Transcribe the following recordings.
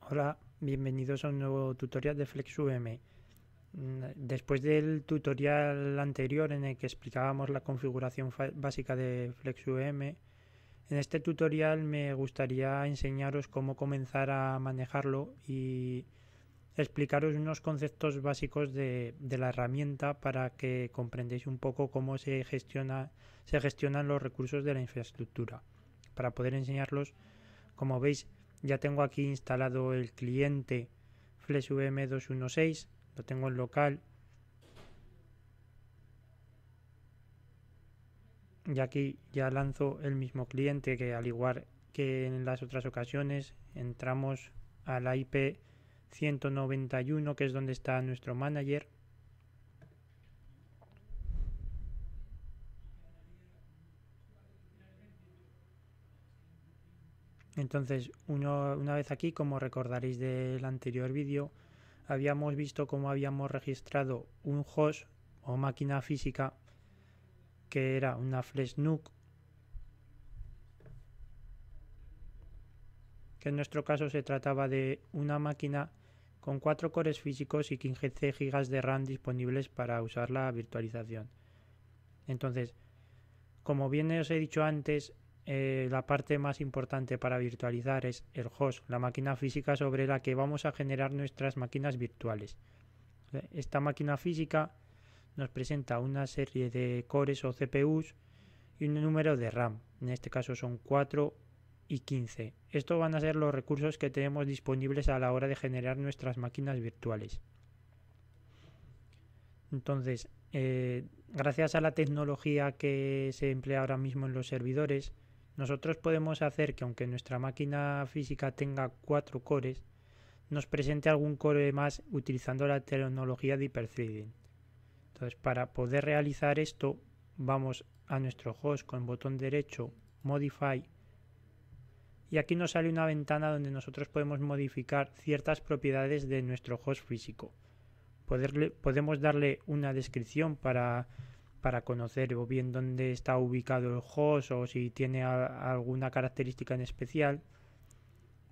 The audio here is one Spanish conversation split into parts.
Hola, bienvenidos a un nuevo tutorial de FlexVM. Después del tutorial anterior en el que explicábamos la configuración básica de FlexVM, en este tutorial me gustaría enseñaros cómo comenzar a manejarlo y explicaros unos conceptos básicos de la herramienta para que comprendáis un poco cómo se gestionan los recursos de la infraestructura. Para poder enseñarlos, como veis, ya tengo aquí instalado el cliente FlexVM 216, lo tengo en local y aquí ya lanzo el mismo cliente que, al igual que en las otras ocasiones, entramos a la IP 191, que es donde está nuestro manager. Entonces, una vez aquí, como recordaréis del anterior vídeo, habíamos visto cómo habíamos registrado un host o máquina física que era una FlexNUC, que en nuestro caso se trataba de una máquina con 4 cores físicos y 15 GB de RAM disponibles para usar la virtualización. Entonces, como bien os he dicho antes, la parte más importante para virtualizar es el host, la máquina física sobre la que vamos a generar nuestras máquinas virtuales. Esta máquina física nos presenta una serie de cores o CPUs y un número de RAM. En este caso son 4 y 15. Estos van a ser los recursos que tenemos disponibles a la hora de generar nuestras máquinas virtuales. Entonces, gracias a la tecnología que se emplea ahora mismo en los servidores, nosotros podemos hacer que, aunque nuestra máquina física tenga 4 cores, nos presente algún core más utilizando la tecnología de hyperthreading. Entonces, para poder realizar esto, vamos a nuestro host con botón derecho, Modify, y aquí nos sale una ventana donde nosotros podemos modificar ciertas propiedades de nuestro host físico. Podemos darle una descripción para conocer o bien dónde está ubicado el host o si tiene alguna característica en especial.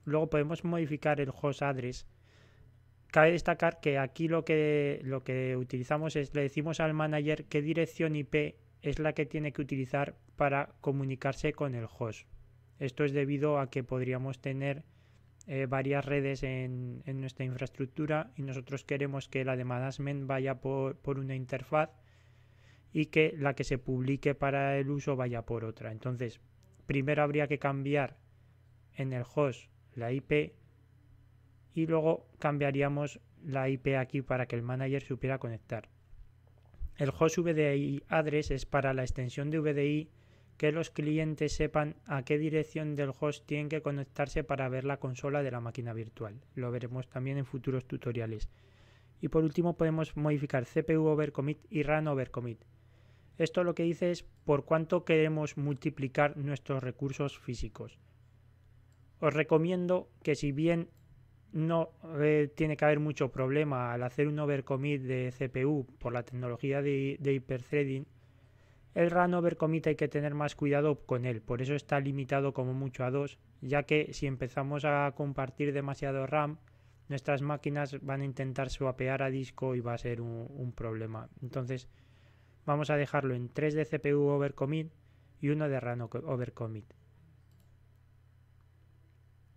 Luego podemos modificar el host address. Cabe destacar que aquí lo que utilizamos es, le decimos al manager qué dirección IP es la que tiene que utilizar para comunicarse con el host. Esto es debido a que podríamos tener varias redes en nuestra infraestructura y nosotros queremos que la de management vaya por una interfaz y que la que se publique para el uso vaya por otra. Entonces, primero habría que cambiar en el host la IP y luego cambiaríamos la IP aquí para que el manager supiera conectar. El host VDI address es para la extensión de VDI, que los clientes sepan a qué dirección del host tienen que conectarse para ver la consola de la máquina virtual. Lo veremos también en futuros tutoriales. Y por último podemos modificar CPU overcommit y RAM overcommit. Esto lo que dice es por cuánto queremos multiplicar nuestros recursos físicos. Os recomiendo que, si bien no tiene que haber mucho problema al hacer un overcommit de CPU por la tecnología de hyperthreading, el RAM overcommit hay que tener más cuidado con él, por eso está limitado como mucho a 2, ya que si empezamos a compartir demasiado RAM, nuestras máquinas van a intentar swapear a disco y va a ser un problema. Entonces vamos a dejarlo en 3 de CPU overcommit y 1 de RAM overcommit.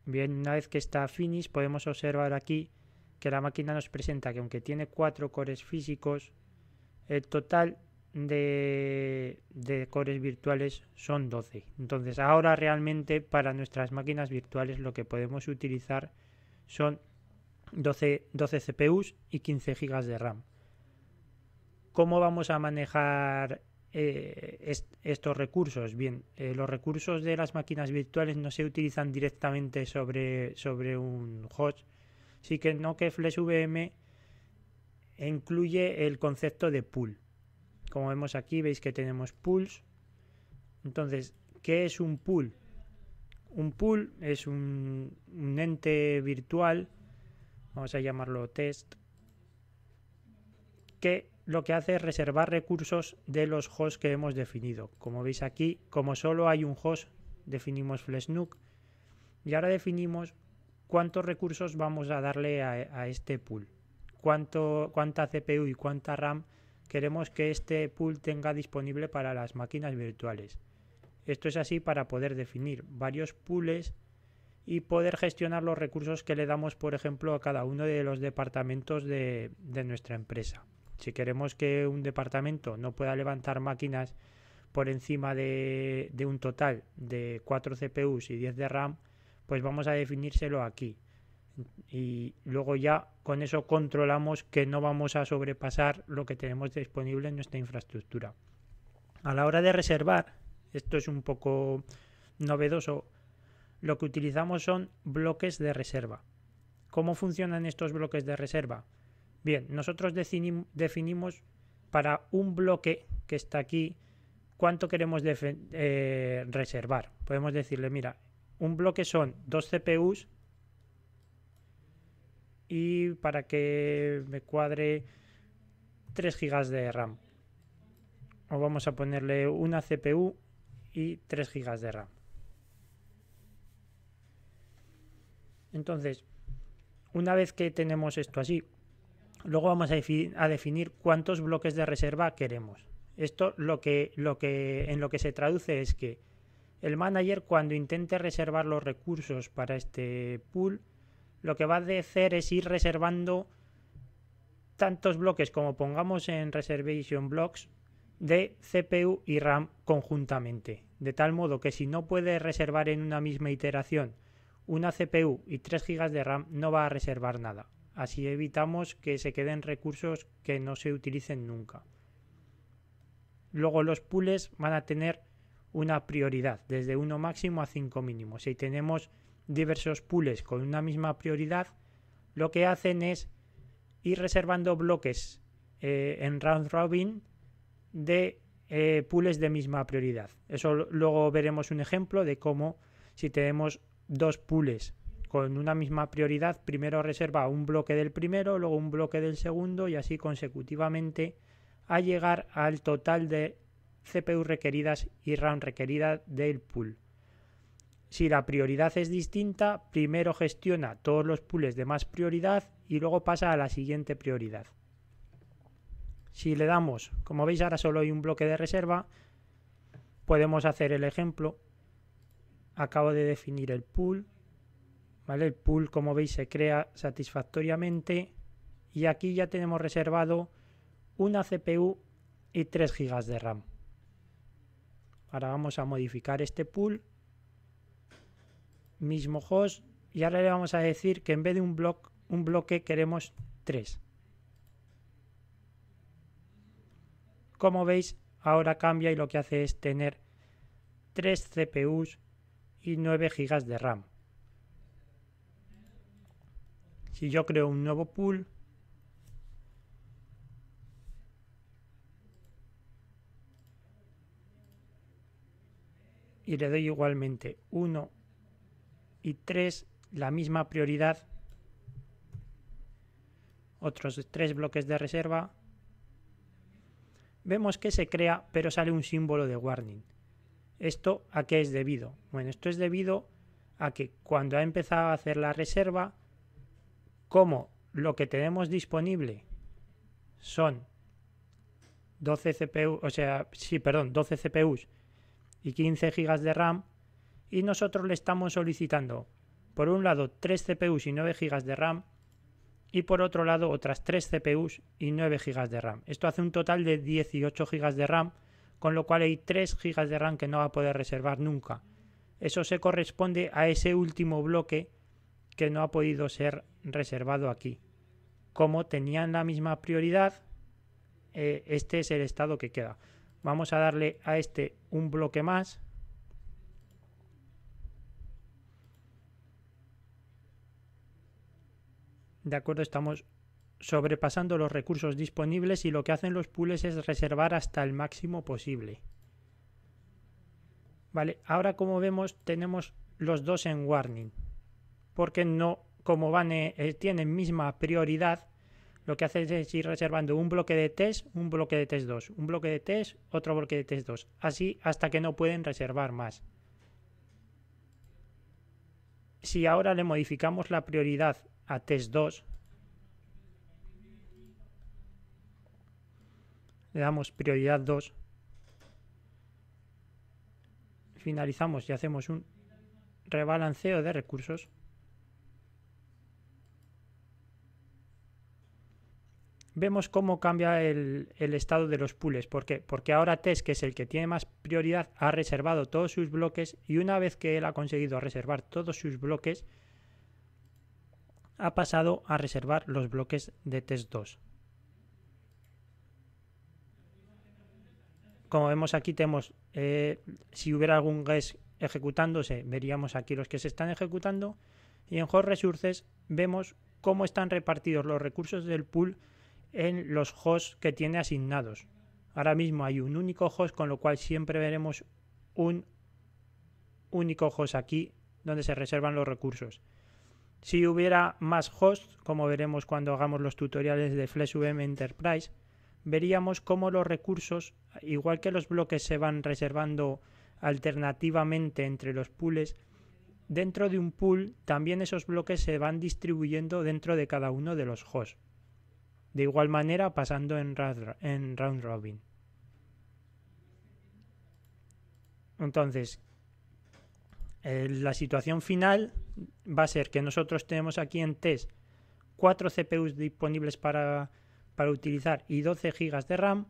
Bien, una vez que está finish, podemos observar aquí que la máquina nos presenta que, aunque tiene 4 cores físicos, el total de cores virtuales son 12. Entonces, ahora realmente para nuestras máquinas virtuales lo que podemos utilizar son 12 CPUs y 15 GB de RAM. ¿Cómo vamos a manejar estos recursos? Bien, los recursos de las máquinas virtuales no se utilizan directamente sobre un host, sí que no, que FlexVM incluye el concepto de pool. Como vemos aquí, veis que tenemos pools. Entonces, ¿qué es un pool? Un pool es un ente virtual, vamos a llamarlo test, que lo que hace es reservar recursos de los hosts que hemos definido. Como veis aquí, como solo hay un host, definimos FlexNUC y ahora definimos cuántos recursos vamos a darle a este pool, cuánta CPU y cuánta RAM queremos que este pool tenga disponible para las máquinas virtuales. Esto es así para poder definir varios pools y poder gestionar los recursos que le damos, por ejemplo, a cada uno de los departamentos de nuestra empresa. Si queremos que un departamento no pueda levantar máquinas por encima de un total de 4 CPUs y 10 de RAM, pues vamos a definírselo aquí. Y luego ya con eso controlamos que no vamos a sobrepasar lo que tenemos disponible en nuestra infraestructura. A la hora de reservar, esto es un poco novedoso, lo que utilizamos son bloques de reserva. ¿Cómo funcionan estos bloques de reserva? Bien, nosotros definimos para un bloque que está aquí cuánto queremos reservar. Podemos decirle, mira, un bloque son 2 CPUs y para que me cuadre 3 GB de RAM. O vamos a ponerle una CPU y 3 GB de RAM. Entonces, una vez que tenemos esto así, luego vamos a definir cuántos bloques de reserva queremos. Esto en lo que se traduce es que el manager, cuando intente reservar los recursos para este pool, lo que va a hacer es ir reservando tantos bloques como pongamos en Reservation Blocks de CPU y RAM conjuntamente, de tal modo que si no puede reservar en una misma iteración una CPU y 3 GB de RAM, no va a reservar nada. Así evitamos que se queden recursos que no se utilicen nunca. Luego los pools van a tener una prioridad, desde 1 máximo a 5 mínimo. Si tenemos diversos pools con una misma prioridad, lo que hacen es ir reservando bloques en round robin de pools de misma prioridad. Eso luego veremos un ejemplo de cómo, si tenemos dos pools con una misma prioridad, primero reserva un bloque del primero, luego un bloque del segundo y así consecutivamente a llegar al total de CPU requeridas y RAM requerida del pool. Si la prioridad es distinta, primero gestiona todos los pools de más prioridad y luego pasa a la siguiente prioridad. Si le damos, como veis ahora solo hay un bloque de reserva, podemos hacer el ejemplo. Acabo de definir el pool, ¿vale? El pool, como veis, se crea satisfactoriamente y aquí ya tenemos reservado una CPU y 3 GB de RAM. Ahora vamos a modificar este pool, mismo host, y ahora le vamos a decir que en vez de un bloque queremos 3. Como veis, ahora cambia y lo que hace es tener 3 CPUs y 9 GB de RAM. Si yo creo un nuevo pool, y le doy igualmente 1 y 3, la misma prioridad, otros 3 bloques de reserva, vemos que se crea, pero sale un símbolo de warning. ¿Esto a qué es debido? Bueno, esto es debido a que cuando ha empezado a hacer la reserva, como lo que tenemos disponible son 12 CPUs y 15 GB de RAM, y nosotros le estamos solicitando por un lado 3 CPUs y 9 GB de RAM y por otro lado otras 3 CPUs y 9 GB de RAM. Esto hace un total de 18 GB de RAM, con lo cual hay 3 GB de RAM que no va a poder reservar nunca. Eso se corresponde a ese último bloque que no ha podido ser reservado aquí. Como tenían la misma prioridad, este es el estado que queda. Vamos a darle a este un bloque más. De acuerdo, estamos sobrepasando los recursos disponibles y lo que hacen los pools es reservar hasta el máximo posible. Vale, ahora como vemos tenemos los dos en warning, porque no, como tienen misma prioridad, lo que hace es ir reservando un bloque de test, un bloque de test 2, un bloque de test, otro bloque de test 2, así hasta que no pueden reservar más. Si ahora le modificamos la prioridad a test2, le damos prioridad 2, finalizamos y hacemos un rebalanceo de recursos, vemos cómo cambia el estado de los pools. ¿Por qué? Porque ahora test, que es el que tiene más prioridad, ha reservado todos sus bloques, y una vez que él ha conseguido reservar todos sus bloques, ha pasado a reservar los bloques de test2. Como vemos aquí tenemos, si hubiera algún guest ejecutándose, veríamos aquí los que se están ejecutando, y en Host Resources vemos cómo están repartidos los recursos del pool en los hosts que tiene asignados. Ahora mismo hay un único host, con lo cual siempre veremos un único host aquí donde se reservan los recursos. Si hubiera más hosts, como veremos cuando hagamos los tutoriales de FlexVM Enterprise, veríamos cómo los recursos, igual que los bloques se van reservando alternativamente entre los pools, dentro de un pool también esos bloques se van distribuyendo dentro de cada uno de los hosts. De igual manera pasando en round robin. Entonces, la situación final va a ser que nosotros tenemos aquí en test 4 CPUs disponibles para utilizar y 12 GB de RAM,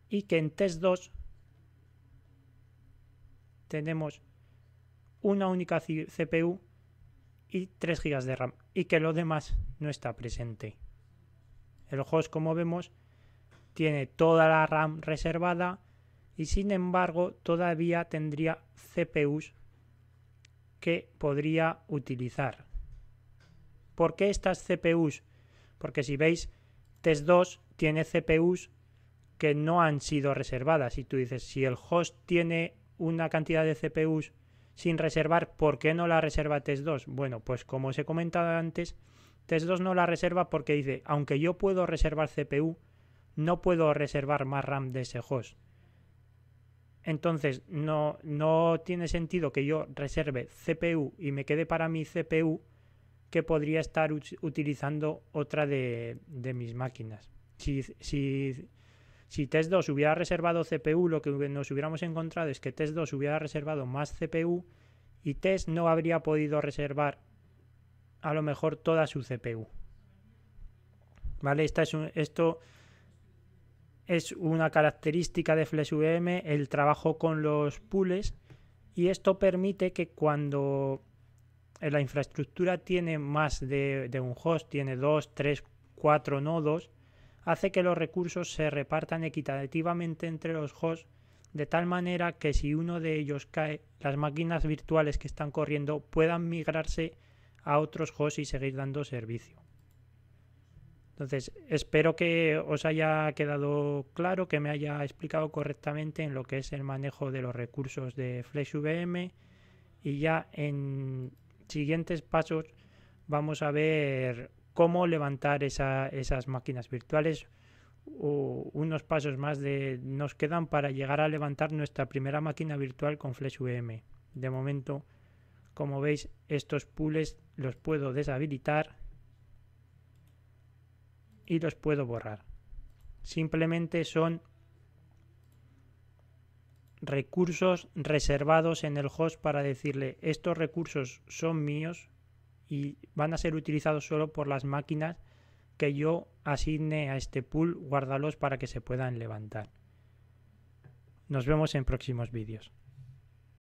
y que en test 2 tenemos una única CPU y 3 GB de RAM, y que lo demás no está presente. El host, como vemos, tiene toda la RAM reservada, y sin embargo todavía tendría CPUs que podría utilizar. ¿Por qué estas CPUs? Porque si veis, test 2 tiene CPUs que no han sido reservadas, y tú dices, si el host tiene una cantidad de CPUs sin reservar, ¿por qué no la reserva test 2? Bueno, pues como os he comentado antes, test 2 no la reserva porque dice, aunque yo puedo reservar CPU, no puedo reservar más RAM de ese host. Entonces no tiene sentido que yo reserve CPU y me quede para mi CPU, que podría estar utilizando otra de mis máquinas. Si test 2 hubiera reservado CPU, lo que nos hubiéramos encontrado es que test 2 hubiera reservado más CPU, y test no habría podido reservar a lo mejor toda su CPU. ¿Vale? Esto es una característica de FlexVM, el trabajo con los pools, y esto permite que cuando la infraestructura tiene más de un host, tiene 2, 3, 4 nodos, hace que los recursos se repartan equitativamente entre los hosts, de tal manera que si uno de ellos cae, las máquinas virtuales que están corriendo puedan migrarse a otros hosts y seguir dando servicio. Entonces, espero que os haya quedado claro, que me haya explicado correctamente en lo que es el manejo de los recursos de FlexVM, y ya en siguientes pasos vamos a ver cómo levantar esas máquinas virtuales. Unos pasos más nos quedan para llegar a levantar nuestra primera máquina virtual con FlexVM. De momento, como veis, estos pools los puedo deshabilitar y los puedo borrar. Simplemente son recursos reservados en el host para decirle, estos recursos son míos y van a ser utilizados solo por las máquinas que yo asigne a este pool, guárdalos para que se puedan levantar. Nos vemos en próximos vídeos.